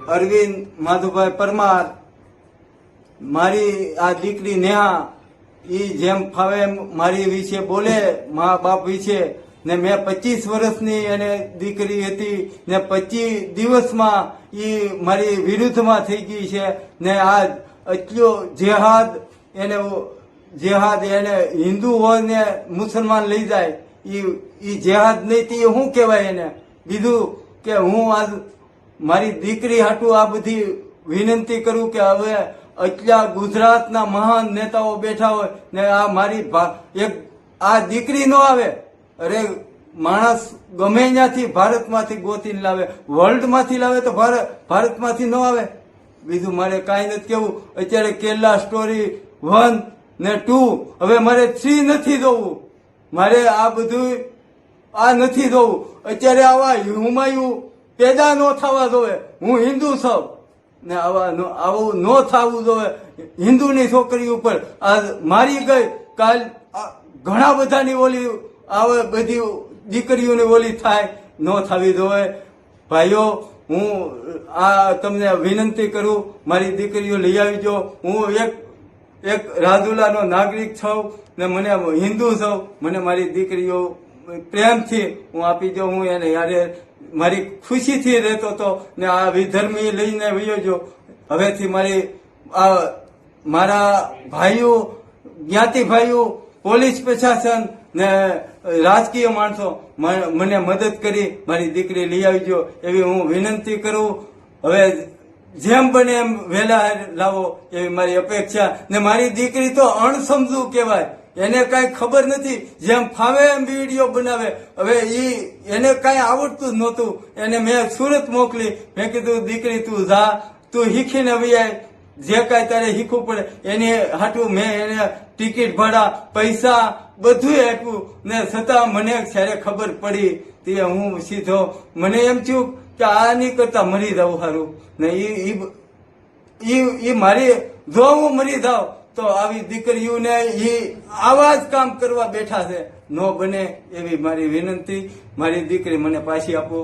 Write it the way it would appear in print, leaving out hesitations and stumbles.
અરવિંદ માધુભાઈ પરમાર, મારી આ દીકરી નેહા ઈ જેમ ફાવે એમ મારી વિશે બોલે, મા બાપ વિશે, ને મેં 25 વર્ષની એને દીકરી હતી ને 25 દિવસમાં ઈ મારી વિરુદ્ધમાં થઈ ગઈ છે ને આજ એટલો જેહાદ એને હિન્દુ હોય ને મુસલમાન લઈ જાય ઈ જેહાદ નહીં તે શું કહેવાય એને? બીજું કે હું આજ મારી દીકરી હાટું આ બધી વિનંતી કરું કે હવે એટલા ગુજરાતના મહાન નેતાઓ બેઠા હોય ને આ મારી એક આ દીકરી નો આવે, અરે માણસ ગમે ત્યાંથી ભારતમાંથી ગોતીને લાવે, વર્લ્ડમાંથી લાવે તો ભારતમાંથી ન આવે. બીજું મારે કાંઈ નથી કેવું. અત્યારે કેરલા સ્ટોરી 1 ને 2, હવે મારે 3 નથી જોવું, મારે આ બધું આ નથી જોવું. અત્યારે આવા હુમાયુ પેદા ન થવા જોવે. હું હિન્દુ છું ને આવું ન થવું જોવે. હિન્દુની છોકરી ઉપર આ મારી ગઈ, કાલ ઘણા બધાની ઓલી આવે, બધી દીકરીઓની ઓલી થાય, ન થવી જોવે. ભાઈઓ, હું આ તમને વિનંતી કરું, મારી દીકરીઓ લઈ આવજો. હું એક રાજુલાનો નાગરિક છું ને મને હિન્દુ છું, મને મારી દીકરીઓ પ્રેમથી હું આપી દઉં. હું એને યારે મારી ખુશીથી રહેતો હતો ને આ વિધર્મી લઈને વયો જો. હવેથી મારા ભાઈઓ, જ્ઞાતિ ભાઈઓ, પોલીસ પ્રશાસન ને રાજકીય માણસો મને મદદ કરી મારી દીકરી લઈ આવજો એવી હું વિનંતી કરું. હવે જેમ બને એમ વહેલા લાવો એવી મારી અપેક્ષા. ને મારી દીકરી તો અણસમજુ કહેવાય, એને કઈ ખબર નથી, જેમ ફાવે એમ વિડીયો બનાવે. હવે એને કઈ આવડતું જ નહોતું, એને મેં સુરત મોકલી. મેં કીધું દીકરી તું જા, તું શીખીને આવી આય, જે કાંઈ તારે શીખવું પડે એની હાટું મેં એને ટિકિટ ભાડા, પૈસા બધું આપ્યું ને છતાં મને જ્યારે ખબર પડી તે હું સીધો મને એમ થયું કે આ નહીં કરતા મરી જાઉં સારું ને મારી જો હું મરી જાઉં તો આવી દીકરીઓને આવા જ કામ કરવા બેઠા છે. ન બને એવી મારી વિનંતી. મારી દીકરી મને પાછી આપો.